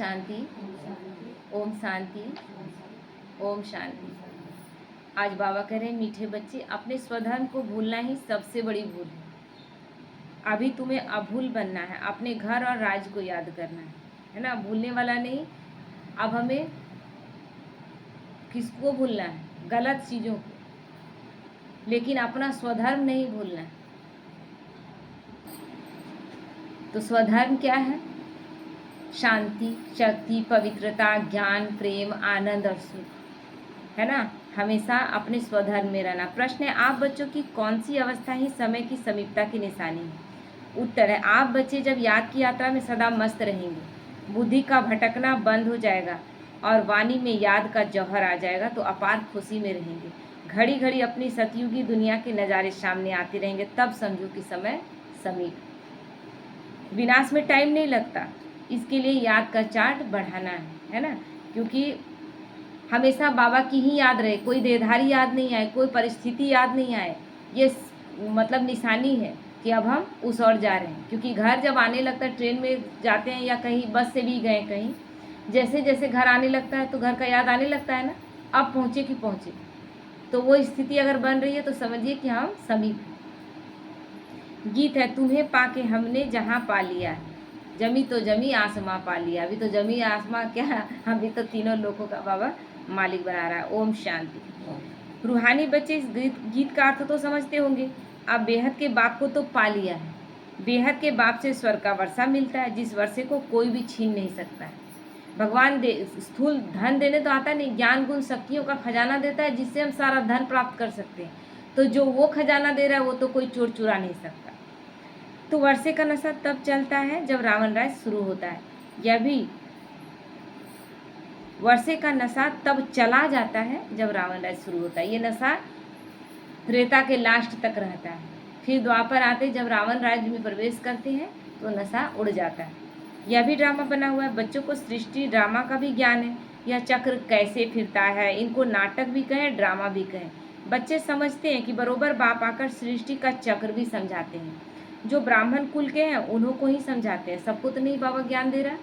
शांति, ओम शांति, ओम शांति। आज बाबा कह रहे हैं मीठे बच्चे, अपने स्वधर्म को भूलना ही सबसे बड़ी भूल है। अभी तुम्हें अभूल बनना है, अपने घर और राज्य को याद करना है ना, भूलने वाला नहीं। अब हमें किसको भूलना है? गलत चीज़ों को, लेकिन अपना स्वधर्म नहीं भूलना है। तो स्वधर्म क्या है? शांति, शक्ति, पवित्रता, ज्ञान, प्रेम, आनंद और सुख, है ना। हमेशा अपने स्वधर्म में रहना। प्रश्न है, आप बच्चों की कौन सी अवस्था ही समय की समीपता की निशानी है? उत्तर है, आप बच्चे जब याद की यात्रा में सदा मस्त रहेंगे, बुद्धि का भटकना बंद हो जाएगा और वाणी में याद का जौहर आ जाएगा, तो अपार खुशी में रहेंगे। घड़ी घड़ी अपनी सतयुगी दुनिया के नज़ारे सामने आते रहेंगे, तब समझो कि समय समीप। विनाश में टाइम नहीं लगता, इसके लिए याद का चार्ट बढ़ाना है ना, क्योंकि हमेशा बाबा की ही याद रहे, कोई देहधारी याद नहीं आए, कोई परिस्थिति याद नहीं आए। ये मतलब निशानी है कि अब हम उस ओर जा रहे हैं। क्योंकि घर जब आने लगता है, ट्रेन में जाते हैं या कहीं बस से भी गए कहीं, जैसे जैसे घर आने लगता है तो घर का याद आने लगता है ना, अब पहुँचे कि पहुँचे। तो वो स्थिति अगर बन रही है तो समझिए कि हम समीप हैं। गीत है, तुम्हें पाके हमने जहाँ पा लिया, जमी तो जमी आसमां पा लिया। अभी तो जमी आसमां क्या, अभी तो तीनों लोगों का बाबा मालिक बना रहा है। ओम शांति। रूहानी बच्चे इस गीत का अर्थ तो समझते होंगे। अब बेहद के बाप को तो पा लिया है। बेहद के बाप से स्वर्ग का वर्षा मिलता है, जिस वर्षे को कोई भी छीन नहीं सकता है। भगवान स्थूल धन देने तो आता नहीं, ज्ञान गुण शक्तियों का खजाना देता है, जिससे हम सारा धन प्राप्त कर सकते हैं। तो जो वो खजाना दे रहा है वो तो कोई चोर चुरा नहीं सकता। तो वर्षे का नशा तब चलता है जब रावण राज शुरू होता है। यह भी वर्षे का नशा तब चला जाता है जब रावण राज शुरू होता है। ये नशा त्रेता के लास्ट तक रहता है। फिर द्वापर आते जब रावण राज्य में प्रवेश करते हैं तो नशा उड़ जाता है। यह भी ड्रामा बना हुआ है। बच्चों को सृष्टि ड्रामा का भी ज्ञान है। यह चक्र कैसे फिरता है, इनको नाटक भी कहें, ड्रामा भी कहें। बच्चे समझते हैं कि बरोबर बाप आकर सृष्टि का चक्र भी समझाते हैं। जो ब्राह्मण कुल के हैं उन्हों को ही समझाते हैं, सबको तो नहीं बाबा ज्ञान दे रहा।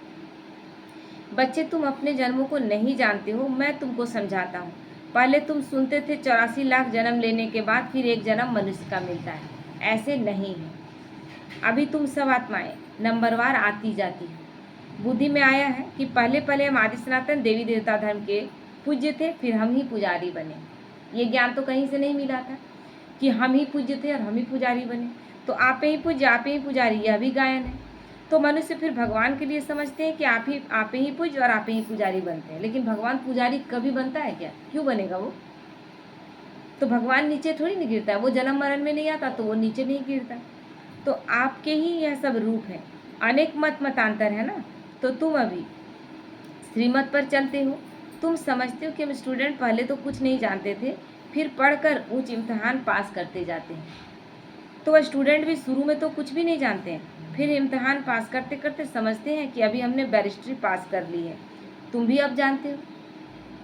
बच्चे, तुम अपने जन्मों को नहीं जानते हो, मैं तुमको समझाता हूँ। पहले तुम सुनते थे 84 लाख जन्म लेने के बाद फिर एक जन्म मनुष्य का मिलता है। ऐसे नहीं है। अभी तुम सब आत्माएं नंबरवार आती जाती हो। बुद्धि में आया है कि पहले पहले हम आदि सनातन देवी देवता धर्म के पूज्य थे, फिर हम ही पुजारी बने। ये ज्ञान तो कहीं से नहीं मिला था कि हम ही पूज्य थे और हम ही पुजारी बने। तो आप ही पूज्य, आप ही पुजारी, यह भी गायन है। तो मनुष्य फिर भगवान के लिए समझते हैं कि आप ही पूज्य और आप ही पुजारी बनते हैं। लेकिन भगवान पुजारी कभी बनता है क्या? क्यों बनेगा वो? तो भगवान नीचे थोड़ी नहीं गिरता है, वो जन्म मरण में नहीं आता तो वो नीचे नहीं गिरता। तो आपके ही यह सब रूप है। अनेक मतांतर है ना। तो तुम अभी श्रीमत पर चलते हो। तुम समझते हो कि हम स्टूडेंट पहले तो कुछ नहीं जानते थे, फिर पढ़कर उच्च इम्तहान पास करते जाते हैं। तो वह स्टूडेंट भी शुरू में तो कुछ भी नहीं जानते हैं, फिर इम्तहान पास करते करते समझते हैं कि अभी हमने बैरिस्ट्री पास कर ली है। तुम भी अब जानते हो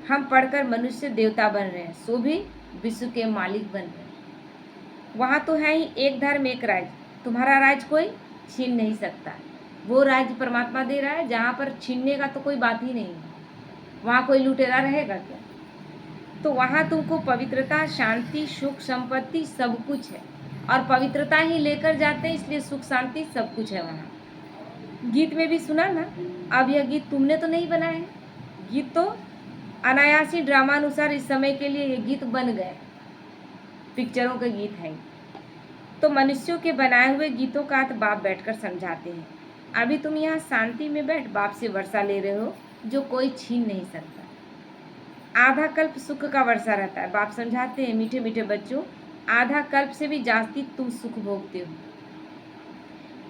हम पढ़कर मनुष्य देवता बन रहे हैं, सो भी विश्व के मालिक बन रहे हैं। वहाँ तो है ही एक धर्म एक राज्य, तुम्हारा राज्य कोई छीन नहीं सकता। वो राज्य परमात्मा दे रहा है जहाँ पर छीनने का तो कोई बात ही नहीं है। वहाँ कोई लुटेरा रहेगा क्या? तो वहाँ तुमको पवित्रता, शांति, सुख, संपत्ति सब कुछ है और पवित्रता ही लेकर जाते हैं, इसलिए सुख शांति सब कुछ है वहाँ। गीत में भी सुना ना। अब यह गीत तुमने तो नहीं बनाया है, गीत तो अनायासी ड्रामानुसार इस समय के लिए ये गीत बन गए, पिक्चरों के गीत हैं। तो मनुष्यों के बनाए हुए गीतों का अर्थ बाप बैठकर समझाते हैं। अभी तुम यहाँ शांति में बैठ बाप से वर्षा ले रहे हो जो कोई छीन नहीं सकता। आधा कल्प सुख का वर्षा रहता है। बाप समझाते हैं, मीठे मीठे बच्चों, आधा कल्प से भी जास्ती तुम सुख भोगते हो।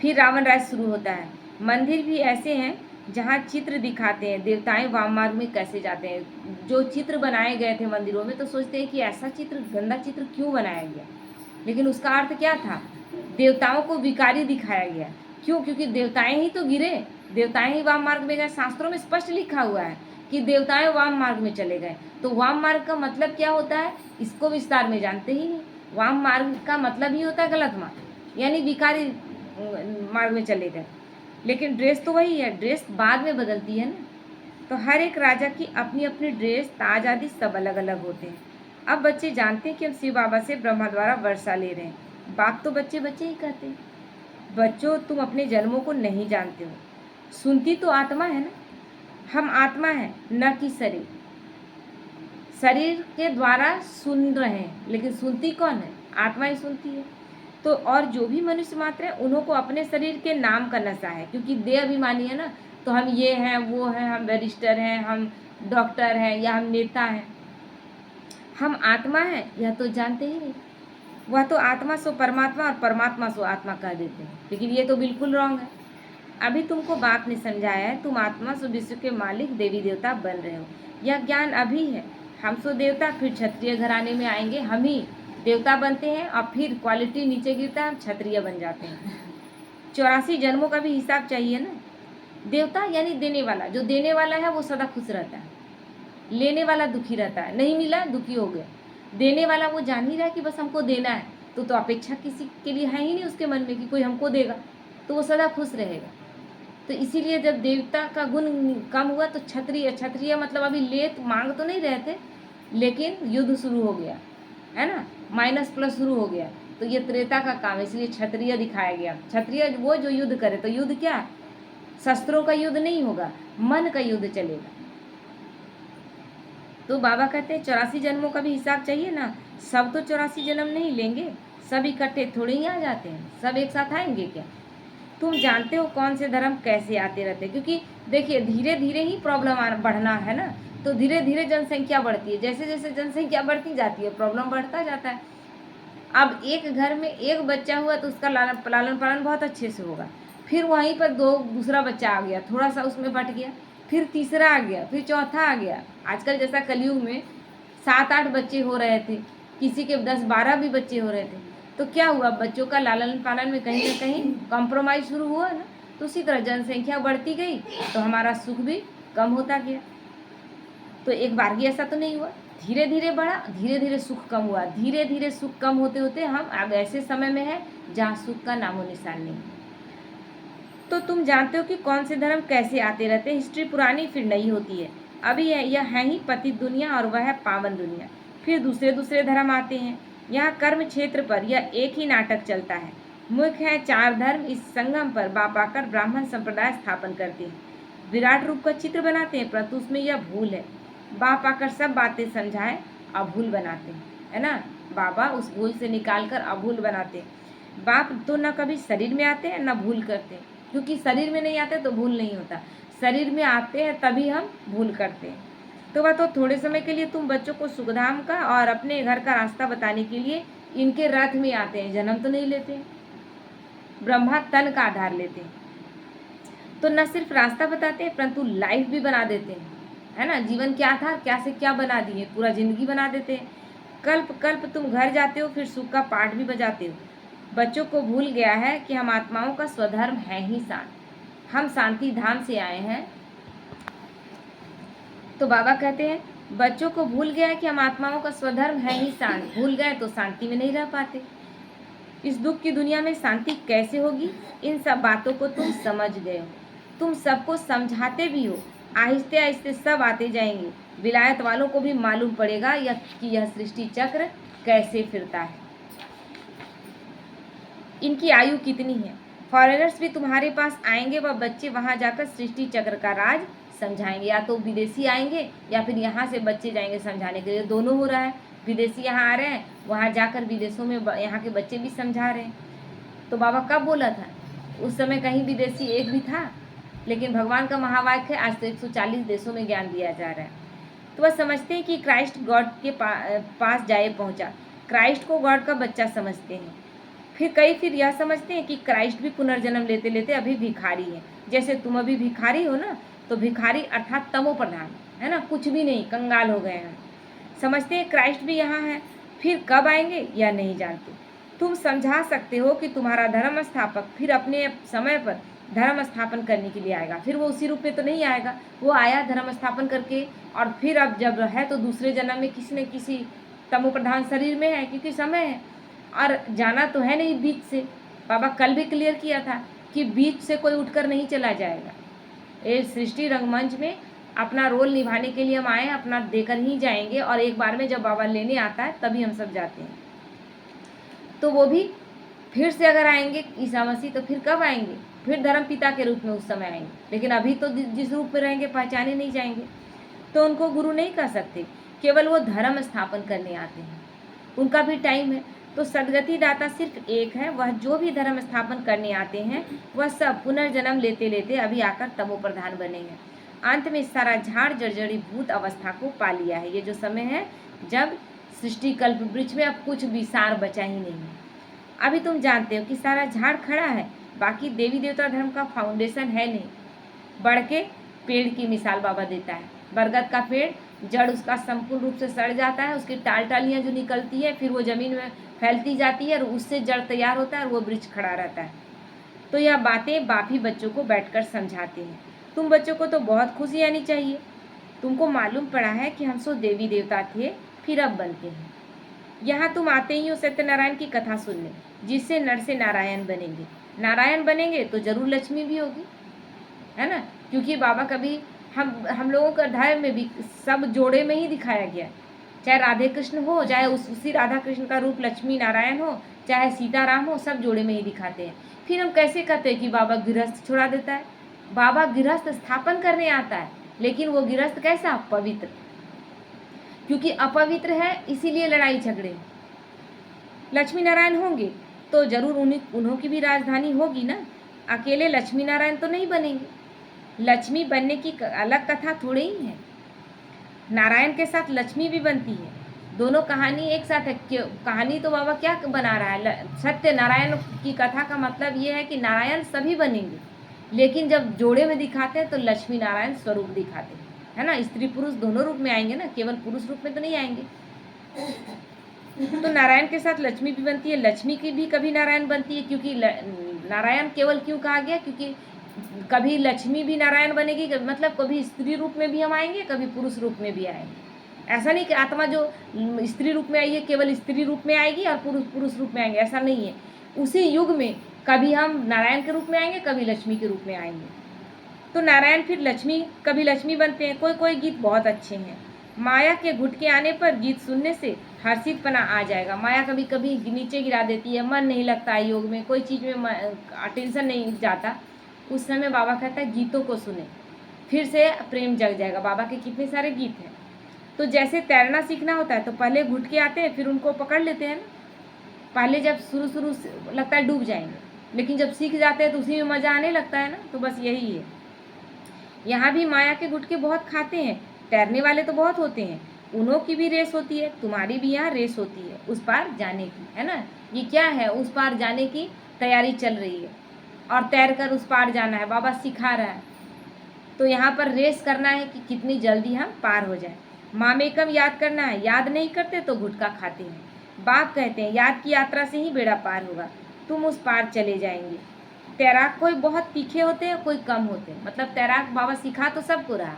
फिर रावण राज शुरू होता है। मंदिर भी ऐसे हैं जहाँ चित्र दिखाते हैं देवताएं वाम मार्ग में कैसे जाते हैं। जो चित्र बनाए गए थे मंदिरों में तो सोचते हैं कि ऐसा चित्र, गंदा चित्र क्यों बनाया गया, लेकिन उसका अर्थ क्या था? देवताओं को विकारी दिखाया गया। क्यों? क्योंकि देवताएं ही तो गिरे, देवताएं ही वाम मार्ग में गए। शास्त्रों में स्पष्ट लिखा हुआ है कि देवताएं वाम मार्ग में चले गए। तो वाम मार्ग का मतलब क्या होता है, इसको विस्तार में जानते ही नहीं। वाम मार्ग का मतलब ही होता है गलत मार्ग, यानी विकारी मार्ग में चले गए। लेकिन ड्रेस तो वही है, ड्रेस बाद में बदलती है ना। तो हर एक राजा की अपनी अपनी ड्रेस, ताज आदि सब अलग अलग होते हैं। अब बच्चे जानते हैं कि हम शिव बाबा से ब्रह्मा द्वारा वर्षा ले रहे हैं। बात तो बच्चे बच्चे ही कहते हैं। बच्चों, तुम अपने जन्मों को नहीं जानते हो। सुनती तो आत्मा है ना। हम आत्मा हैं, न कि शरीर। शरीर के द्वारा सुन रहे हैं, लेकिन सुनती कौन है? आत्मा ही सुनती है। तो और जो भी मनुष्य मात्र है, उन्हों को अपने शरीर के नाम का नशा है, क्योंकि देह अभिमानी है ना। तो हम ये हैं, वो हैं, हम बैरिस्टर हैं, हम डॉक्टर हैं, या हम नेता हैं। हम आत्मा हैं, यह तो जानते ही नहीं। वह तो आत्मा सो परमात्मा और परमात्मा सो आत्मा कह देते हैं, लेकिन ये तो बिल्कुल रॉन्ग है। अभी तुमको बाप ने समझाया है, तुम आत्मा सो विश्व के मालिक देवी देवता बन रहे हो। यह ज्ञान अभी है। हम सो देवता, फिर क्षत्रिय घराने में आएंगे, हम ही देवता बनते हैं, और फिर क्वालिटी नीचे गिरता है, हम क्षत्रिय बन जाते हैं। 84 जन्मों का भी हिसाब चाहिए ना। देवता यानी देने वाला। जो देने वाला है वो सदा खुश रहता है, लेने वाला दुखी रहता है। नहीं मिला, दुखी हो गया। देने वाला वो जान ही रहा है कि बस हमको देना है, तो अपेक्षा किसी के लिए है ही नहीं उसके मन में कि कोई हमको देगा, तो वो सदा खुश रहेगा। तो इसीलिए जब देवता का गुण कम हुआ तो क्षत्रिय, क्षत्रिय मतलब अभी ले मांग तो नहीं रहे थे, लेकिन युद्ध शुरू हो गया है ना, माइनस प्लस शुरू हो गया। तो ये त्रेता का काम है, इसलिए क्षत्रिय दिखाया गया। क्षत्रिय वो जो युद्ध करे। तो युद्ध क्या? शस्त्रों का युद्ध नहीं होगा, मन का युद्ध चलेगा। तो बाबा कहते हैं 84 जन्मों का भी हिसाब चाहिए ना। सब तो 84 जन्म नहीं लेंगे, सब इकट्ठे थोड़े ही आ जाते हैं, सब एक साथ आएंगे क्या? तुम जानते हो कौन से धर्म कैसे आते रहते हैं, क्योंकि देखिए धीरे धीरे ही प्रॉब्लम बढ़ना है ना। तो धीरे धीरे जनसंख्या बढ़ती है, जैसे जैसे जनसंख्या बढ़ती जाती है प्रॉब्लम बढ़ता जाता है। अब एक घर में एक बच्चा हुआ तो उसका लालन पालन बहुत अच्छे से होगा। फिर वहीं पर दूसरा बच्चा आ गया, थोड़ा सा उसमें बट गया, फिर तीसरा आ गया, फिर चौथा आ गया। आजकल जैसा कलयुग में 7-8 बच्चे हो रहे थे, किसी के 10-12 भी बच्चे हो रहे थे। तो क्या हुआ? बच्चों का लालन पालन में कहीं ना कहीं कॉम्प्रोमाइज़ शुरू हुआ ना। तो उसी तरह जनसंख्या बढ़ती गई तो हमारा सुख भी कम होता गया। तो एक बार ही ऐसा तो नहीं हुआ, धीरे धीरे बढ़ा, धीरे धीरे सुख कम हुआ, धीरे धीरे सुख कम होते होते हम अब ऐसे समय में हैं जहाँ सुख का नामो निशान नहीं। तो तुम जानते हो कि कौन से धर्म कैसे आते रहते हैं। हिस्ट्री पुरानी फिर नई होती है। अभी यह है ही पतित दुनिया और वह है पावन दुनिया। फिर दूसरे दूसरे धर्म आते हैं। यहाँ कर्म क्षेत्र पर यह एक ही नाटक चलता है। मुख्य है 4 धर्म इस संगम पर बाप आकर ब्राह्मण संप्रदाय स्थापन करते हैं, विराट रूप का चित्र बनाते हैं, परंतु उसमें यह भूल है। बाप आकर सब बातें समझाए, अभूल बनाते हैं, है ना। बाबा उस भूल से निकाल कर अभूल बनाते हैं। बाप तो न कभी शरीर में आते हैं न भूल करते हैं, क्योंकि शरीर में नहीं आते तो भूल नहीं होता, शरीर में आते हैं तभी हम भूल करते हैं। तो वह तो थोड़े समय के लिए तुम बच्चों को सुखधाम का और अपने घर का रास्ता बताने के लिए इनके रथ में आते हैं, जन्म तो नहीं लेते हैं। ब्रह्मा तन का आधार लेते हैं, तो न सिर्फ रास्ता बताते हैं परंतु लाइफ भी बना देते हैं, है ना। जीवन क्या था, क्या से क्या बना दिए, पूरा जिंदगी बना देते हैं। कल्प कल्प तुम घर जाते हो, फिर सुख का पाठ भी बजाते हो। बच्चों को भूल गया है कि हम आत्माओं का स्वधर्म है ही शांति। हम शांति धाम से आए हैं। तो बाबा कहते हैं बच्चों को भूल गया है कि हम आत्माओं का स्वधर्म है ही शांति। भूल गए तो शांति में नहीं रह पाते। इस दुख की दुनिया में शांति कैसे होगी? इन सब बातों को तुम समझ गए हो, तुम सबको समझाते भी हो। आहिस्ते आहिस्ते सब आते जाएंगे। विलायत वालों को भी मालूम पड़ेगा कि यह सृष्टि चक्र कैसे फिरता है, इनकी आयु कितनी है। फॉरेनर्स भी तुम्हारे पास आएंगे, वह बच्चे वहाँ जाकर सृष्टि चक्र का राज समझाएंगे। या तो विदेशी आएंगे या फिर यहाँ से बच्चे जाएंगे समझाने के लिए, दोनों हो रहा है। विदेशी यहाँ आ रहे हैं, वहाँ जाकर विदेशों में यहाँ के बच्चे भी समझा रहे हैं। तो बाबा कब बोला था? उस समय कहीं विदेशी एक भी था, लेकिन भगवान का महावाक्य है, आज तो 140 देशों में ज्ञान दिया जा रहा है। तो वह समझते हैं कि क्राइस्ट गॉड के पास जाए पहुँचा। क्राइस्ट को गॉड का बच्चा समझते हैं। फिर यह समझते हैं कि क्राइस्ट भी पुनर्जन्म लेते लेते अभी भिखारी है। जैसे तुम अभी भिखारी हो ना, तो भिखारी अर्थात तमो प्रधान, है ना, कुछ भी नहीं, कंगाल हो गए हैं। समझते हैं क्राइस्ट भी यहाँ है। फिर कब आएंगे यह नहीं जानते। तुम समझा सकते हो कि तुम्हारा धर्म स्थापक फिर अपने समय पर धर्म स्थापन करने के लिए आएगा। फिर वो उसी रूप में तो नहीं आएगा, वो आया धर्म स्थापन करके, और फिर अब जब है तो दूसरे जन्म में किसी न किसी तमो प्रधान शरीर में है, क्योंकि समय है और जाना तो है नहीं बीच से। बाबा कल भी क्लियर किया था कि बीच से कोई उठकर नहीं चला जाएगा। ये सृष्टि रंगमंच में अपना रोल निभाने के लिए हम आए, अपना देकर ही जाएंगे, और एक बार में जब बाबा लेने आता है तभी हम सब जाते हैं। तो वो भी फिर से अगर आएंगे ईसा मसीह, तो फिर कब आएंगे? फिर धर्म पिता के रूप में उस समय आएंगे, लेकिन अभी तो जिस रूप में रहेंगे पहचाने नहीं जाएंगे, तो उनको गुरु नहीं कह सकते। केवल वो धर्म स्थापन करने आते हैं, उनका भी टाइम है। तो सदगति दाता सिर्फ एक है, वह जो भी धर्म स्थापन करने आते हैं वह सब पुनर्जन्म लेते लेते अभी आकर तमो प्रधान बने हैं। अंत में सारा झाड़ जर्जरी भूत अवस्था को पा लिया है। ये जो समय है जब सृष्टि कल्प वृक्ष में अब कुछ भी सार बचा ही नहीं है। अभी तुम जानते हो कि सारा झाड़ खड़ा है, बाकी देवी देवता धर्म का फाउंडेशन है नहीं। बढ़ के पेड़ की मिसाल बाबा देता है। बरगद का पेड़, जड़ उसका संपूर्ण रूप से सड़ जाता है, उसकी टालियाँ जो निकलती है फिर वो जमीन में फैलती जाती है और उससे जड़ तैयार होता है और वो वृक्ष खड़ा रहता है। तो यह बातें बाप ही बच्चों को बैठकर समझाते हैं। तुम बच्चों को तो बहुत खुशी आनी चाहिए, तुमको मालूम पड़ा है कि हम सो देवी देवता थे फिर अब बनते हैं। यहाँ तुम आते ही हो सत्यनारायण की कथा सुनने, जिससे नर से नारायण बनेंगे। नारायण बनेंगे तो जरूर लक्ष्मी भी होगी, है ना, क्योंकि बाबा कभी हम लोगों का अध्याय में भी सब जोड़े में ही दिखाया गया, चाहे राधे कृष्ण हो, चाहे उसी राधा कृष्ण का रूप लक्ष्मी नारायण हो, चाहे सीताराम हो, सब जोड़े में ही दिखाते हैं। फिर हम कैसे कहते हैं कि बाबा गृहस्थ छुड़ा देता है? बाबा गृहस्थ स्थापन करने आता है, लेकिन वो गृहस्थ कैसा? पवित्र, क्योंकि अपवित्र है इसीलिए लड़ाई झगड़े। लक्ष्मी नारायण होंगे तो जरूर उन्हों की भी राजधानी होगी ना, अकेले लक्ष्मी नारायण तो नहीं बनेंगे। लक्ष्मी बनने की अलग कथा थोड़ी ही है, नारायण के साथ लक्ष्मी भी बनती है, दोनों कहानी एक साथ है। कहानी तो बाबा क्या बना रहा है? सत्य नारायण की कथा का मतलब ये है कि नारायण सभी बनेंगे, लेकिन जब जोड़े में दिखाते हैं तो लक्ष्मी नारायण स्वरूप दिखाते हैं, है ना। स्त्री पुरुष दोनों रूप में आएंगे ना, केवल पुरुष रूप में तो नहीं आएंगे। तो नारायण के साथ लक्ष्मी भी बनती है, लक्ष्मी की भी कभी नारायण बनती है, क्योंकि नारायण केवल क्यों कहा गया? क्योंकि कभी लक्ष्मी भी नारायण बनेगी, मतलब कभी स्त्री रूप में भी हम आएंगे, कभी पुरुष रूप में भी आएंगे। ऐसा नहीं कि आत्मा जो स्त्री रूप में आई है केवल स्त्री रूप में आएगी और पुरुष रूप में आएंगे, ऐसा नहीं है। उसी युग में कभी हम नारायण के रूप में आएंगे, कभी लक्ष्मी के रूप में आएंगे। तो नारायण फिर लक्ष्मी, कभी लक्ष्मी बनते हैं। कोई गीत बहुत अच्छे हैं। माया के घुट के आने पर गीत सुनने से हर्षितपना आ जाएगा। माया कभी कभी नीचे गिरा देती है, मन नहीं लगता है योग में, कोई चीज़ में अटेंशन नहीं जाता, उस समय बाबा कहता है गीतों को सुने, फिर से प्रेम जग जाएगा। बाबा के कितने सारे गीत हैं। तो जैसे तैरना सीखना होता है तो पहले घुट के आते हैं, फिर उनको पकड़ लेते हैं ना। पहले जब शुरू लगता है डूब जाएंगे, लेकिन जब सीख जाते हैं तो उसी में मज़ा आने लगता है ना। तो बस यही है, यहाँ भी माया के गुटके बहुत खाते हैं। तैरने वाले तो बहुत होते हैं, उन्हों की भी रेस होती है, तुम्हारी भी यहाँ रेस होती है उस पार जाने की, है ना। ये क्या है? उस पार जाने की तैयारी चल रही है और तैर कर उस पार जाना है, बाबा सिखा रहा है। तो यहाँ पर रेस करना है कि कितनी जल्दी हम पार हो जाए। मामेकम याद करना है, याद नहीं करते तो गुटखा खाते हैं। बाप कहते हैं याद की यात्रा से ही बेड़ा पार होगा, तुम उस पार चले जाएंगे। तैराक कोई बहुत तीखे होते हैं, कोई कम होते हैं, मतलब तैराक बाबा सिखा तो सबको रहा,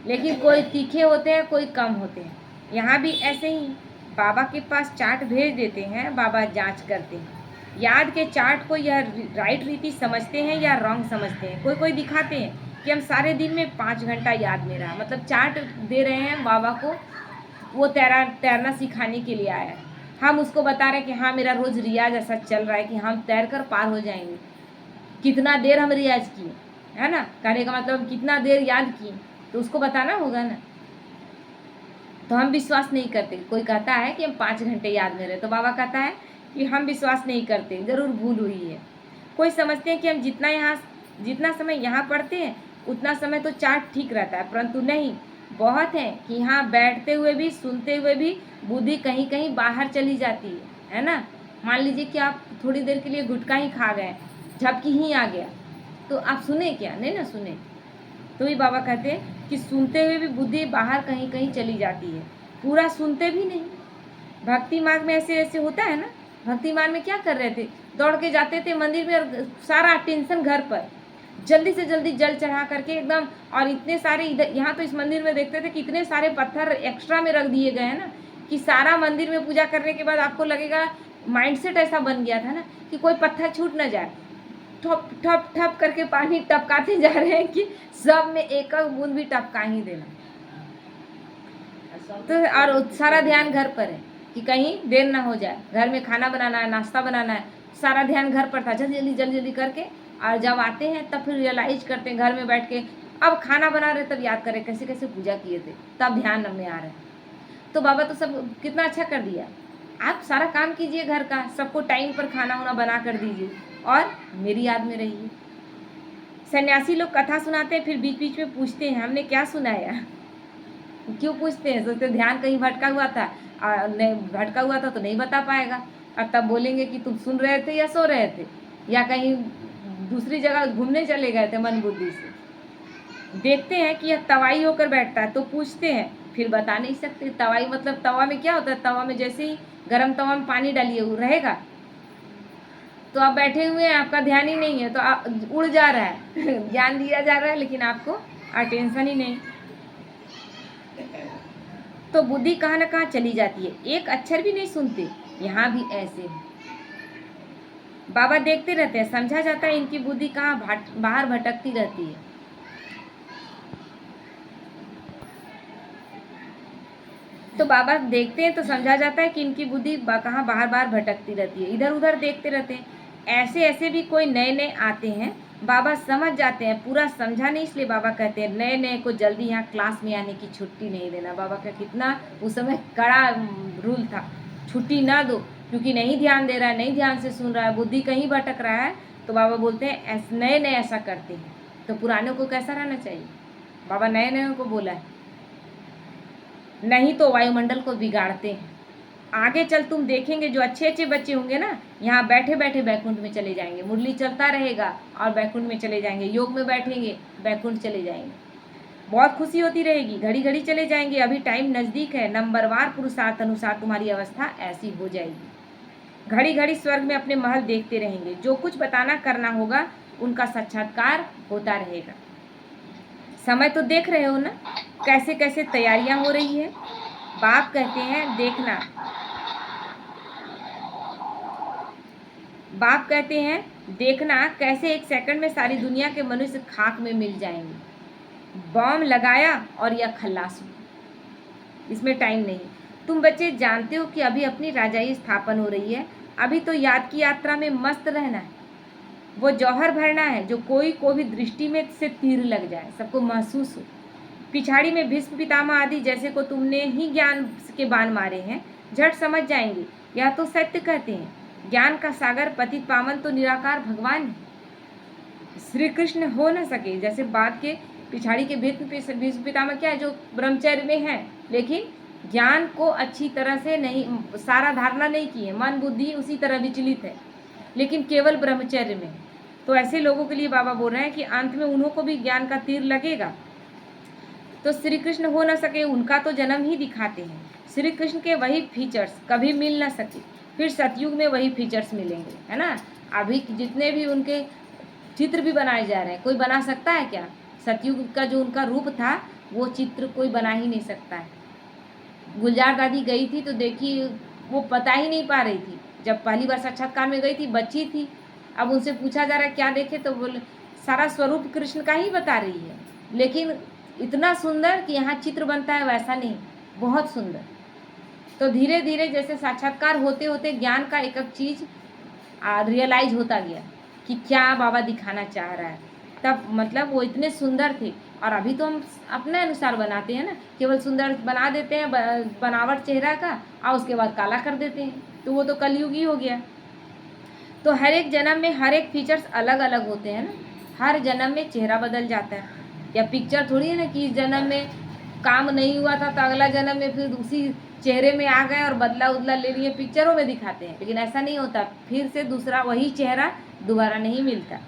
लेकिन कोई तीखे होते हैं, कोई कम होते हैं। यहाँ भी ऐसे ही बाबा के पास चार्ट भेज देते हैं, बाबा जांच करते हैं याद के चार्ट को, यह राइट रीति समझते हैं या रॉन्ग समझते हैं। कोई दिखाते हैं कि हम सारे दिन में 5 घंटा याद में रहा, मतलब चार्ट दे रहे हैं बाबा को, वो तैरना सिखाने के लिए आया है। हम उसको बता रहे हैं कि हाँ मेरा रोज़ रियाज ऐसा चल रहा है कि हम तैर कर पार हो जाएंगे। कितना देर हम रियाज किए, है ना, कहने का मतलब कितना देर याद किए, तो उसको बताना होगा ना। तो हम विश्वास नहीं करते। कोई कहता है कि हम 5 घंटे याद में रहे, तो बाबा कहता है कि हम विश्वास नहीं करते, ज़रूर भूल हुई है। कोई समझते हैं कि हम जितना समय यहाँ पढ़ते हैं उतना समय तो चार्ट ठीक रहता है, परंतु नहीं, बहुत है कि यहाँ बैठते हुए भी, सुनते हुए भी बुद्धि कहीं कहीं बाहर चली जाती है ना। मान लीजिए कि आप थोड़ी देर के लिए गुटखा ही खा गए, झपकी ही आ गया, तो आप सुने क्या? नहीं ना सुने। तो ही बाबा कहते हैं कि सुनते हुए भी बुद्धि बाहर कहीं कहीं चली जाती है, पूरा सुनते भी नहीं। भक्ति मार्ग में ऐसे होता है ना। भक्ति मार्ग में क्या कर रहे थे? दौड़ के जाते थे मंदिर में और सारा टेंशन घर पर, जल्दी से जल्दी जल चढ़ा करके एकदम, और इतने सारे इधर यहाँ तो इस मंदिर में देखते थे कि इतने सारे पत्थर एक्स्ट्रा में रख दिए गए हैं ना, कि सारा मंदिर में पूजा करने के बाद आपको लगेगा माइंडसेट ऐसा बन गया था ना कि कोई पत्थर छूट ना जाए। ठप ठप ठप करके पानी टपकाते जा रहे हैं कि सब में एक एक बूंद भी टपका ही देना। तो और सारा ध्यान घर पर है कि कहीं देर ना हो जाए, घर में खाना बनाना है, नाश्ता बनाना है, सारा ध्यान घर पर था, जल्दी जल्दी करके। और जब आते हैं तब फिर रियलाइज करते हैं घर में बैठ के, अब खाना बना रहे तब याद करें कैसे कैसे पूजा किए थे, तब ध्यान में आ रहा है। तो बाबा तो सब कितना अच्छा कर दिया। आप सारा काम कीजिए घर का, सबको टाइम पर खाना वाना बना कर दीजिए और मेरी याद में रहिए। सन्यासी लोग कथा सुनाते हैं, फिर बीच बीच में पूछते हैं हमने क्या सुनाया। क्यों पूछते हैं? सोचते ध्यान कहीं भटका हुआ था, नहीं भटका हुआ था तो नहीं बता पाएगा। और तब बोलेंगे कि तुम सुन रहे थे या सो रहे थे या कहीं दूसरी जगह घूमने चले गए थे मन बुद्धि से। देखते हैं कि यह तवाई होकर बैठता है तो पूछते हैं, फिर बता नहीं सकते। तवाई मतलब तवा में क्या होता है? तवा में जैसे ही गर्म तवा में पानी डालिए वो रहेगा। तो आप बैठे हुए हैं, आपका ध्यान ही नहीं है, तो आप उड़ जा रहा है ज्ञान दिया जा रहा है लेकिन आपको अटेंशन ही नहीं। तो बुद्धि कहाँ न कहाँ चली जाती है, एक अक्षर भी नहीं सुनते। यहाँ भी ऐसे है। बाबा देखते रहते हैं, समझा जाता है इनकी बुद्धि कहाँ बाहर भटकती रहती है। तो बाबा देखते हैं तो समझा जाता है कि इनकी बुद्धि कहाँ बाहर बाहर भटकती रहती है, इधर उधर देखते रहते हैं। ऐसे ऐसे भी कोई नए नए आते हैं, बाबा समझ जाते हैं, पूरा समझा नहीं इसलिए बाबा कहते हैं नए नए को जल्दी यहाँ क्लास में आने की छुट्टी नहीं देना। बाबा का कितना उस समय कड़ा रूल था, छुट्टी ना दो, क्योंकि नहीं ध्यान दे रहा है, नहीं ध्यान से सुन रहा है, बुद्धि कहीं भटक रहा है। तो बाबा बोलते हैं नए नए ऐसा करते हैं, तो पुराने को कैसा रहना चाहिए? बाबा नए नए को बोला है, नहीं तो वायुमंडल को बिगाड़ते हैं। आगे चल तुम देखेंगे जो अच्छे अच्छे बच्चे होंगे ना, यहाँ बैठे बैठे बैकुंठ में चले जाएंगे, मुरली चलता रहेगा और बैकुंठ में चले जाएंगे, योग में बैठेंगे बैकुंठ चले जाएंगे, बहुत खुशी होती रहेगी, घड़ी घड़ी चले जाएंगे। अभी टाइम नज़दीक है, नंबरवार पुरुषार्थ अनुसार तुम्हारी अवस्था ऐसी हो जाएगी। घड़ी घड़ी स्वर्ग में अपने महल देखते रहेंगे, जो कुछ बताना करना होगा उनका साक्षात्कार होता रहेगा। समय तो देख रहे हो ना कैसे कैसे तैयारियां हो रही है। बाप कहते हैं देखना, बाप कहते हैं देखना कैसे एक सेकंड में सारी दुनिया के मनुष्य खाक में मिल जाएंगे। बॉम्ब लगाया और यह खल्लास हुआ, इसमें टाइम नहीं। तुम बच्चे जानते हो कि अभी अपनी राजाई स्थापन हो रही है, अभी तो याद की यात्रा में मस्त रहना है, वो जौहर भरना है जो कोई को भी दृष्टि में से तीर लग जाए, सबको महसूस हो। पिछाड़ी में भीष्म पितामह आदि जैसे को तुमने ही ज्ञान के बाण मारे हैं, झट समझ जाएंगे। यह तो सत्य कहते हैं, ज्ञान का सागर पतित पावन तो निराकार भगवान है। श्री कृष्ण हो न सके, जैसे बाद के पिछाड़ी के भीष्म पितामह क्या है, जो ब्रह्मचर्य में है लेकिन ज्ञान को अच्छी तरह से नहीं, सारा धारणा नहीं की है, मन बुद्धि उसी तरह विचलित है लेकिन केवल ब्रह्मचर्य में। तो ऐसे लोगों के लिए बाबा बोल रहे हैं कि अंत में उन्हों को भी ज्ञान का तीर लगेगा। तो श्री कृष्ण हो न सके, उनका तो जन्म ही दिखाते हैं। श्री कृष्ण के वही फीचर्स कभी मिल न सके, फिर सतयुग में वही फीचर्स मिलेंगे, है ना। अभी जितने भी उनके चित्र भी बनाए जा रहे हैं, कोई बना सकता है क्या? सतयुग का जो उनका रूप था वो चित्र कोई बना ही नहीं सकता है। गुलजार दादी गई थी तो देखी, वो पता ही नहीं पा रही थी, जब पहली बार साक्षात्कार में गई थी बच्ची थी। अब उनसे पूछा जा रहा है क्या देखे, तो बोले सारा स्वरूप कृष्ण का ही बता रही है, लेकिन इतना सुंदर कि यहाँ चित्र बनता है वैसा नहीं, बहुत सुंदर। तो धीरे धीरे जैसे साक्षात्कार होते होते ज्ञान का एक एक चीज़ रियलाइज होता गया कि क्या बाबा दिखाना चाह रहा है, तब मतलब वो इतने सुंदर थे। और अभी तो हम अपने अनुसार बनाते हैं ना, केवल सुंदर बना देते हैं बनावट चेहरा का और उसके बाद काला कर देते हैं, तो वो तो कलयुगी हो गया। तो हर एक जन्म में हर एक फीचर्स अलग अलग होते हैं ना, हर जन्म में चेहरा बदल जाता है। या पिक्चर थोड़ी है ना कि इस जन्म में काम नहीं हुआ था तो अगला जन्म में फिर उसी चेहरे में आ गए और बदला उदला ले लिए, पिक्चरों में दिखाते हैं, लेकिन ऐसा नहीं होता, फिर से दूसरा वही चेहरा दोबारा नहीं मिलता।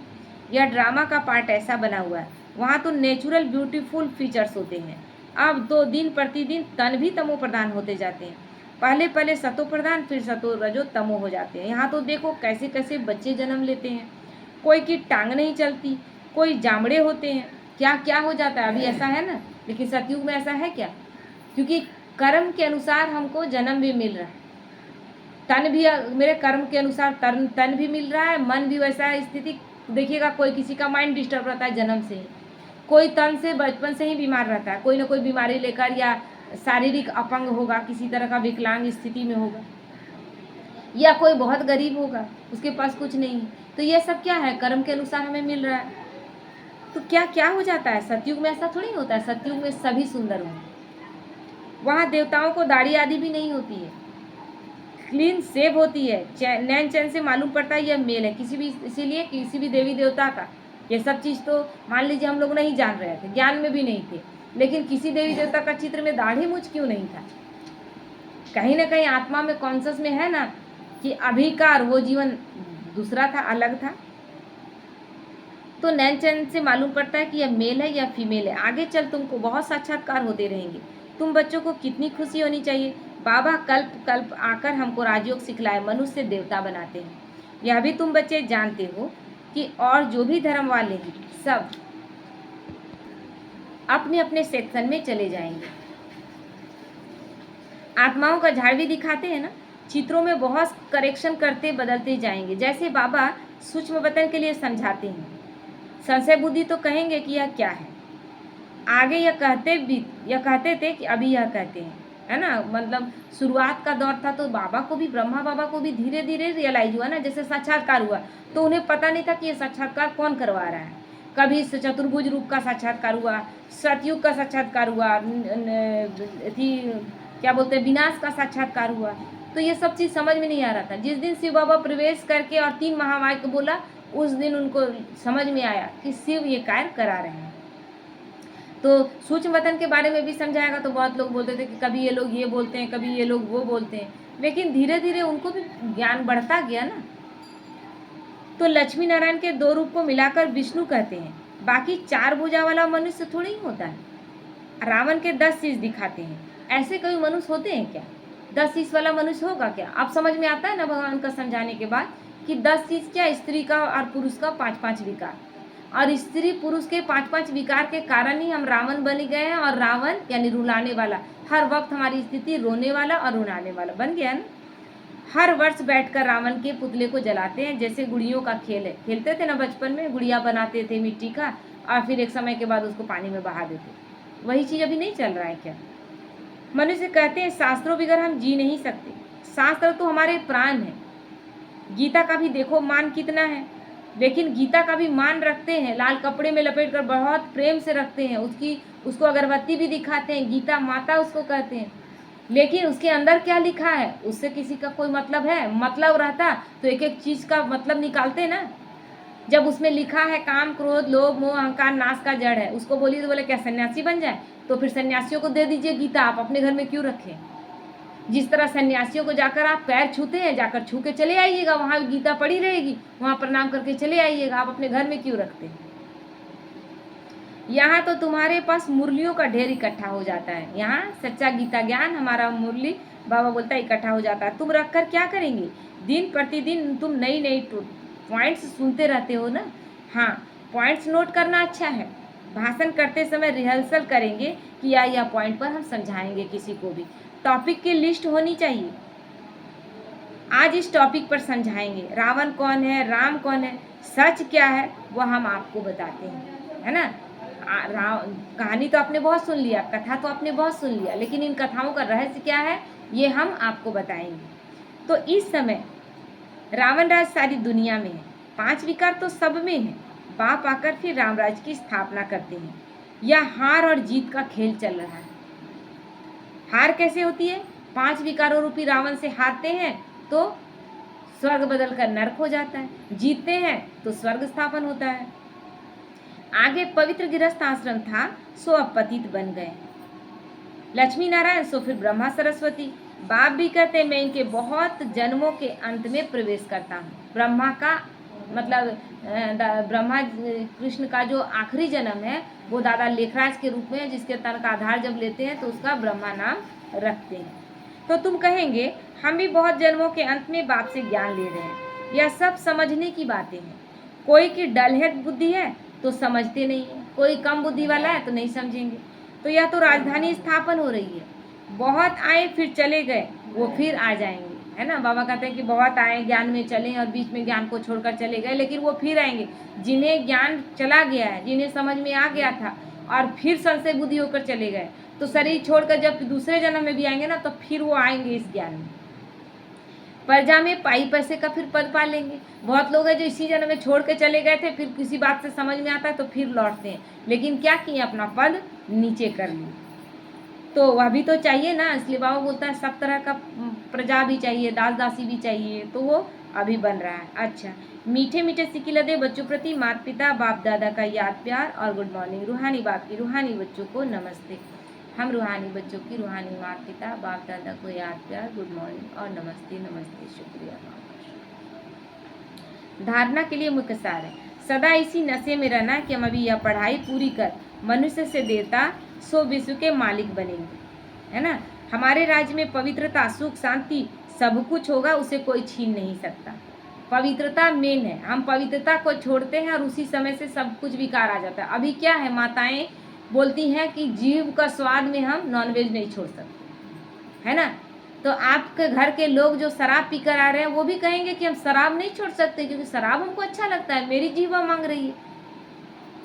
यह ड्रामा का पार्ट ऐसा बना हुआ है, वहाँ तो नेचुरल ब्यूटीफुल फीचर्स होते हैं। अब तो दिन प्रतिदिन तन भी तमो प्रधान होते जाते हैं, पहले पहले सतो प्रधान फिर सतो रजो तमो हो जाते हैं। यहाँ तो देखो कैसे कैसे बच्चे जन्म लेते हैं, कोई की टांग नहीं चलती, कोई जामड़े होते हैं, क्या क्या हो जाता है। अभी ऐसा है ना, लेकिन सतयुग में ऐसा है क्या? क्योंकि कर्म के अनुसार हमको जन्म भी मिल रहा है, तन भी मेरे कर्म के अनुसार तन भी मिल रहा है, मन भी वैसा स्थिति तो देखिएगा कोई किसी का माइंड डिस्टर्ब रहता है जन्म से ही, कोई तन से बचपन से ही बीमार रहता है, कोई ना कोई बीमारी लेकर, या शारीरिक अपंग होगा, किसी तरह का विकलांग स्थिति में होगा, या कोई बहुत गरीब होगा, उसके पास कुछ नहीं है। तो ये सब क्या है, कर्म के अनुसार हमें मिल रहा है। तो क्या क्या हो जाता है, सतयुग में ऐसा थोड़ी होता है, सतयुग में सभी सुंदर होंगे। वहाँ देवताओं को दाढ़ी आदि भी नहीं होती है, क्लीन सेव होती है, नैन चैन से मालूम पड़ता है यह मेल है किसी भी, इसीलिए किसी भी देवी देवता का ये सब चीज़ तो मान लीजिए हम लोग नहीं जान रहे थे, ज्ञान में भी नहीं थे, लेकिन किसी देवी देवता का चित्र में दाढ़ी मूछ क्यों नहीं था, कहीं ना कहीं आत्मा में कॉन्शस में है ना कि अभी का वो जीवन दूसरा था, अलग था। तो नैन चैन से मालूम पड़ता है कि यह मेल है या फीमेल है। आगे चल तुमको बहुत साक्षात्कार होते रहेंगे, तुम बच्चों को कितनी खुशी होनी चाहिए। बाबा कल्प कल्प आकर हमको राजयोग सिखलाए, मनुष्य से देवता बनाते हैं। यह भी तुम बच्चे जानते हो कि और जो भी धर्म वाले हैं सब अपने अपने सेक्शन में चले जाएंगे। आत्माओं का झाड़ भी दिखाते हैं ना, चित्रों में बहुत करेक्शन करते बदलते जाएंगे, जैसे बाबा सूक्ष्म वतन के लिए समझाते हैं। संशय बुद्धि तो कहेंगे कि यह क्या है, आगे यह कहते थे कि अभी यह कहते हैं, है ना। मतलब शुरुआत का दौर था तो बाबा को भी, ब्रह्मा बाबा को भी धीरे धीरे रियलाइज हुआ ना, जैसे साक्षात्कार हुआ तो उन्हें पता नहीं था कि ये साक्षात्कार कौन करवा रहा है। कभी इस चतुर्भुज रूप का साक्षात्कार हुआ, सतयुग का साक्षात्कार हुआ, क्या बोलते हैं विनाश का साक्षात्कार हुआ। तो ये सब चीज़ समझ में नहीं आ रहा था। जिस दिन शिव बाबा प्रवेश करके और 3 महामाया को बोला, उस दिन उनको समझ में आया कि शिव ये कार्य करा रहे हैं। तो सूक्ष्म वतन के बारे में भी समझाएगा तो बहुत लोग बोलते थे कि कभी ये लोग ये बोलते हैं, कभी ये लोग वो बोलते हैं, लेकिन धीरे धीरे उनको भी ज्ञान बढ़ता गया ना। तो लक्ष्मी नारायण के 2 रूप को मिलाकर विष्णु कहते हैं, बाकी 4 भुजा वाला मनुष्य थोड़ी ही होता है। रावण के 10 शीश दिखाते हैं, ऐसे कोई मनुष्य होते हैं क्या? 10 शीश वाला मनुष्य होगा क्या? अब समझ में आता है ना भगवान का समझाने के बाद कि 10 शीश क्या, स्त्री का और पुरुष का 5-5 विकार, और स्त्री पुरुष के 5-5 विकार के कारण ही हम रावण बन गए हैं। और रावण यानी रुलाने वाला, हर वक्त हमारी स्थिति रोने वाला और रुलाने वाला बन गया ना। हर वर्ष बैठकर रावण के पुतले को जलाते हैं, जैसे गुड़ियों का खेल है, खेलते थे ना बचपन में, गुड़िया बनाते थे मिट्टी का और फिर एक समय के बाद उसको पानी में बहा देते। वही चीज़ अभी नहीं चल रहा है क्या? मनुष्य कहते हैं शास्त्रों बगैर हम जी नहीं सकते। शास्त्र तो हमारे प्राण है। गीता का भी देखो मान कितना है, लेकिन गीता का भी मान रखते हैं, लाल कपड़े में लपेट कर बहुत प्रेम से रखते हैं, उसको अगरबत्ती भी दिखाते हैं, गीता माता उसको कहते हैं। लेकिन उसके अंदर क्या लिखा है उससे किसी का कोई मतलब है? मतलब रहता तो एक एक चीज़ का मतलब निकालते ना। जब उसमें लिखा है काम क्रोध लोभ मोह अहंकार नाश का जड़ है, उसको बोलिए तो बोले क्या सन्यासी बन जाए? तो फिर सन्यासियों को दे दीजिए गीता, आप अपने घर में क्यों रखें? जिस तरह सन्यासियों को जाकर आप पैर छूते हैं, जाकर छू के चले आइएगा, वहाँ गीता पड़ी रहेगी, वहाँ प्रणाम करके चले आइएगा, आप अपने घर में क्यों रखते हैं? यहाँ तो तुम्हारे पास मुरलियों का ढेर इकट्ठा हो जाता है। यहाँ सच्चा गीता ज्ञान हमारा मुरली बाबा बोलता है इकट्ठा हो जाता है। तुम रखकर क्या करेंगे? दिन प्रतिदिन तुम नई नई पॉइंट्स सुनते रहते हो ना। हाँ, पॉइंट्स नोट करना अच्छा है। भाषण करते समय रिहर्सल करेंगे कि यह पॉइंट पर हम समझाएंगे किसी को भी। टॉपिक की लिस्ट होनी चाहिए, आज इस टॉपिक पर समझाएंगे। रावण कौन है, राम कौन है, सच क्या है, वह हम आपको बताते हैं, है ना। कहानी तो आपने बहुत सुन लिया, कथा तो आपने बहुत सुन लिया, लेकिन इन कथाओं का रहस्य क्या है ये हम आपको बताएंगे। तो इस समय रावण राज सारी दुनिया में है, 5 विकार तो सब में है। बाप आकर फिर रामराज की स्थापना करते हैं। यह हार और जीत का खेल चल रहा है। हार कैसे होती है? 5 विकारों रूपी रावण से हारते हैं तो स्वर्ग बदल कर नरक हो जाता है, जीतते हैं तो स्वर्ग स्थापन होता है। आगे पवित्र गृहस्थ आश्रम था, सो अब पतित बन गए। लक्ष्मी नारायण सो फिर ब्रह्मा सरस्वती। बाप भी कहते मैं इनके बहुत जन्मों के अंत में प्रवेश करता हूँ। ब्रह्मा का मतलब ब्रह्मा कृष्ण का जो आखिरी जन्म है वो दादा लेखराज के रूप में, जिसके तन का आधार जब लेते हैं तो उसका ब्रह्मा नाम रखते हैं। तो तुम कहेंगे हम भी बहुत जन्मों के अंत में बाप से ज्ञान ले रहे हैं। यह सब समझने की बातें हैं। कोई की डलहेड बुद्धि है तो समझते नहीं है, कोई कम बुद्धि वाला है तो नहीं समझेंगे। तो यह तो राजधानी स्थापन हो रही है, बहुत आए फिर चले गए, वो फिर आ जाएंगे। है ना। बाबा कहते हैं कि बहुत आए ज्ञान में चले और बीच में ज्ञान को छोड़कर चले गए, लेकिन वो फिर आएंगे। जिन्हें ज्ञान चला गया है, जिन्हें समझ में आ गया था और फिर संशय बुद्धि होकर चले गए, तो शरीर छोड़कर जब दूसरे जन्म में भी आएंगे ना, तो फिर वो आएंगे इस ज्ञान में। प्रजा में पाई पैसे का फिर पद पा लेंगे। बहुत लोग हैं जो इसी जन्म में छोड़ के चले गए थे, फिर किसी बात से समझ में आता है तो फिर लौटते हैं, लेकिन क्या किए, अपना पद नीचे कर लिए। तो वह भी तो चाहिए ना, इसलिए बाबा बोलता है सब तरह का प्रजा भी चाहिए, दास दासी भी चाहिए, तो वो अभी बन रहा है। अच्छा, मीठे मीठे सिकिलदे बच्चों प्रति माता पिता बाप दादा का याद प्यार और गुड मॉर्निंग। रूहानी बाप की रूहानी बच्चों को नमस्ते। हम रूहानी बच्चों की रूहानी माता पिता बाप दादा को याद प्यार, गुड मॉर्निंग और नमस्ते नमस्ते, शुक्रिया। धारणा के लिए मुख्य सार है, सदा इसी नशे में रहना कि हम अभी यह पढ़ाई पूरी कर मनुष्य से देवता सो विश्व के मालिक बनेंगे, है ना। हमारे राज्य में पवित्रता सुख शांति सब कुछ होगा, उसे कोई छीन नहीं सकता। पवित्रता मेन है, हम पवित्रता को छोड़ते हैं और उसी समय से सब कुछ विकार आ जाता है। अभी क्या है, माताएं बोलती हैं कि जीव का स्वाद में हम नॉनवेज नहीं छोड़ सकते, है ना। तो आपके घर के लोग जो शराब पीकर आ रहे हैं वो भी कहेंगे कि हम शराब नहीं छोड़ सकते, क्योंकि शराब हमको अच्छा लगता है, मेरी जीवा मांग रही है।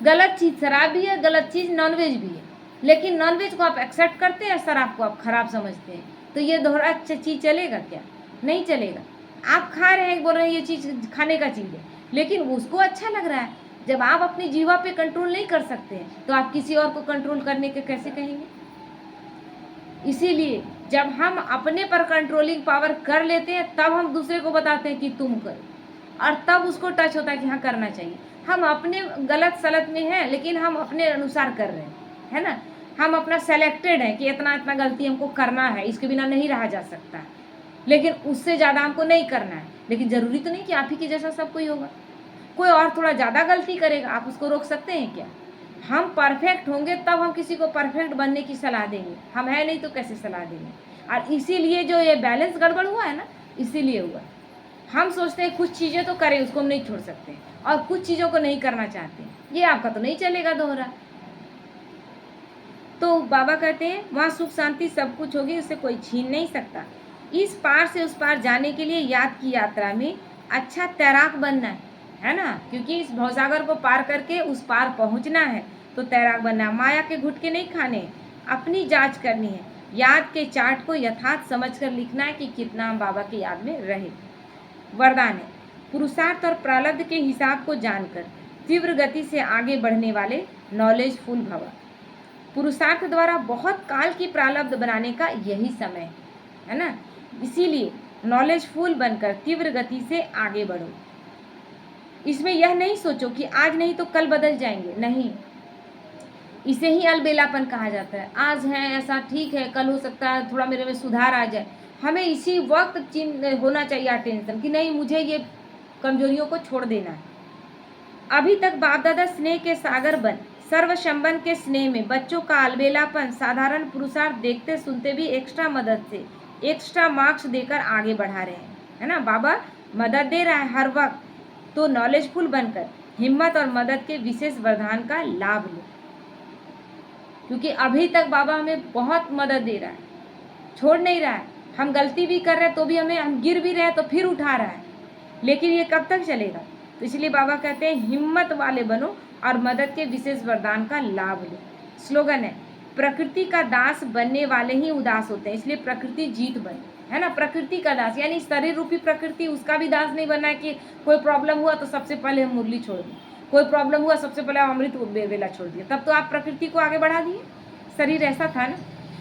गलत चीज़ शराब भी है, गलत चीज़ नॉनवेज भी है, लेकिन नॉनवेज को आप एक्सेप्ट करते हैं, शराब को आप खराब समझते हैं, तो ये दोहरा चीज़ चलेगा क्या? नहीं चलेगा। आप खा रहे हैं, बोल रहे हैं ये चीज़ खाने का चीज़ है, लेकिन उसको अच्छा लग रहा है। जब आप अपनी जीवा पे कंट्रोल नहीं कर सकते हैं, तो आप किसी और को कंट्रोल करने के कैसे कहेंगे? इसीलिए जब हम अपने पर कंट्रोलिंग पावर कर लेते हैं, तब हम दूसरे को बताते हैं कि तुम करो, और तब उसको टच होता है कि हाँ करना चाहिए। हम अपने गलत सलत में हैं, लेकिन हम अपने अनुसार कर रहे हैं, है ना। हम अपना सेलेक्टेड है कि इतना इतना गलती हमको करना है, इसके बिना नहीं रहा जा सकता, लेकिन उससे ज़्यादा हमको नहीं करना है। लेकिन ज़रूरी तो नहीं कि आप ही के जैसा सब कोई होगा, कोई और थोड़ा ज़्यादा गलती करेगा, आप उसको रोक सकते हैं क्या? हम परफेक्ट होंगे तब हम किसी को परफेक्ट बनने की सलाह देंगे, हम है नहीं तो कैसे सलाह देंगे। और इसीलिए जो ये बैलेंस गड़बड़ हुआ है ना, इसीलिए हुआ। हम सोचते हैं कुछ चीज़ें तो करें, उसको हम नहीं छोड़ सकते, और कुछ चीज़ों को नहीं करना चाहते, ये आपका तो नहीं चलेगा दोहरा। तो बाबा कहते हैं वहाँ सुख शांति सब कुछ होगी, उसे कोई छीन नहीं सकता। इस पार से उस पार जाने के लिए याद की यात्रा में अच्छा तैराक बनना है ना, क्योंकि इस भवसागर को पार करके उस पार पहुँचना है, तो तैराक बनना है। माया के घुटके नहीं खाने, अपनी जांच करनी है, याद के चार्ट को यथार्थ समझकर लिखना है कि कितना हम बाबा की याद में रहे। वरदान है, पुरुषार्थ और प्रारब्ध के हिसाब को जानकर तीव्र गति से आगे बढ़ने वाले नॉलेजफुल भव। पुरुषार्थ द्वारा बहुत काल की प्रारब्ध बनाने का यही समय है ना, इसीलिए नॉलेजफुल बनकर तीव्र गति से आगे बढ़ो। इसमें यह नहीं सोचो कि आज नहीं तो कल बदल जाएंगे, नहीं, इसे ही अलबेलापन कहा जाता है। आज है ऐसा ठीक है, कल हो सकता है थोड़ा मेरे में सुधार आ जाए। हमें इसी वक्त होना चाहिए अटेंशन कि नहीं, मुझे ये कमजोरियों को छोड़ देना है। अभी तक बाप दादा स्नेह के सागर बन सर्वसंबंध के स्नेह में बच्चों का अलबेलापन साधारण पुरुषार्थ देखते सुनते भी एक्स्ट्रा मदद से एक्स्ट्रा मार्क्स देकर आगे बढ़ा रहे हैं, है ना। बाबा मदद दे रहा है हर वक्त, तो नॉलेजफुल बनकर हिम्मत और मदद के विशेष वरदान का लाभ लो, क्योंकि अभी तक बाबा हमें बहुत मदद दे रहा है, छोड़ नहीं रहा है। हम गलती भी कर रहे हैं तो भी हम गिर भी रहे हैं तो फिर उठा रहा है, लेकिन ये कब तक चलेगा? तो इसलिए बाबा कहते हैं हिम्मत वाले बनो और मदद के विशेष वरदान का लाभ लो। स्लोगन है, प्रकृति का दास बनने वाले ही उदास होते हैं, इसलिए प्रकृति जीत बने, है ना। प्रकृति का दास यानी शरीर रूपी प्रकृति, उसका भी दास नहीं बनना है कि कोई प्रॉब्लम हुआ तो सबसे पहले हम मुरली छोड़ दें, कोई प्रॉब्लम हुआ सबसे पहले हम अमृत बेला छोड़ दिए, तब तो आप प्रकृति को आगे बढ़ा दिए। शरीर ऐसा था ना।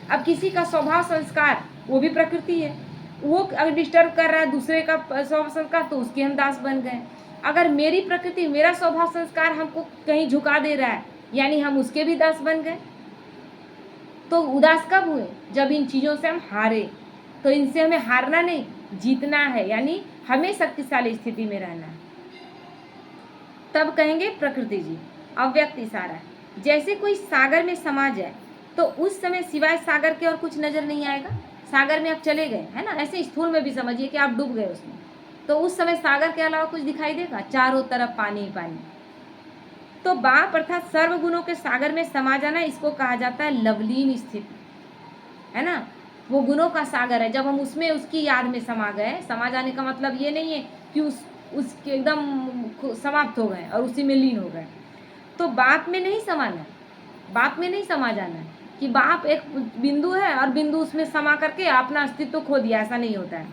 अब किसी का स्वभाव संस्कार वो भी प्रकृति है, वो अगर डिस्टर्ब कर रहा है दूसरे का स्वभाव संस्कार, तो उसके हम दास बन गए। अगर मेरी प्रकृति मेरा स्वभाव संस्कार हमको कहीं झुका दे रहा है, यानी हम उसके भी दास बन गए। तो उदास कब हुए? जब इन चीज़ों से हम हारे। तो इनसे हमें हारना नहीं, जीतना है, यानी हमें शक्तिशाली स्थिति में रहना है। तब कहेंगे प्रकृति जी। अव्यक्त इशारा है, जैसे कोई सागर में समा जाए तो उस समय सिवाय सागर के और कुछ नजर नहीं आएगा। सागर में आप चले गए, है ना, ऐसे स्थूल में भी समझिए कि आप डूब गए उसमें, तो उस समय सागर के अलावा कुछ दिखाई देगा? चारों तरफ पानी ही पानी। तो बाप अर्थात सर्वगुणों के सागर में समा जाना, इसको कहा जाता है लवलीन स्थिति, है ना। वो गुणों का सागर है। जब हम उसमें उसकी याद में समा गए, समा जाने का मतलब ये नहीं है कि उसके एकदम समाप्त हो गए और उसी में लीन हो गए। तो बाप में नहीं समाना, बाप में नहीं समा जाना कि बाप एक बिंदु है और बिंदु उसमें समा करके अपना अस्तित्व खो दिया, ऐसा नहीं होता है।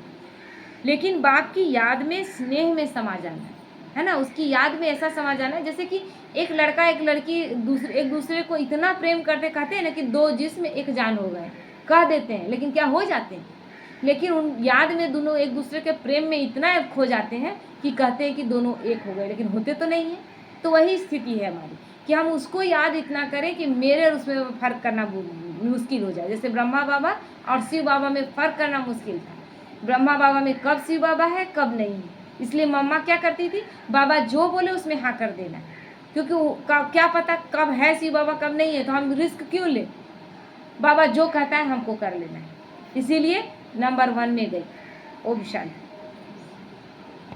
लेकिन बाप की याद में, स्नेह में समा जाना है ना, उसकी याद में ऐसा समा जाना है जैसे कि एक लड़का एक लड़की एक दूसरे को इतना प्रेम करते, कहते हैं ना कि दो जिस्म एक जान हो गए, कह देते हैं, लेकिन क्या हो जाते हैं? लेकिन उन याद में दोनों एक दूसरे के प्रेम में इतना खो जाते हैं कि कहते हैं कि दोनों एक हो गए, लेकिन होते तो नहीं है। तो वही स्थिति है हमारी कि हम उसको याद इतना करें कि मेरे और उसमें फ़र्क करना मुश्किल हो जाए। जैसे ब्रह्मा बाबा और शिव बाबा में फ़र्क करना मुश्किल था। ब्रह्मा बाबा में कब शिव बाबा है, कब नहीं है। इसलिए मम्मा क्या करती थी, बाबा जो बोले उसमें हाँ कर देना, क्योंकि क्या पता कब है शिव बाबा कब नहीं है, तो हम रिस्क क्यों ले। बाबा जो कहता है हमको कर लेना है, इसीलिए नंबर 1 में गई। ओम शांति।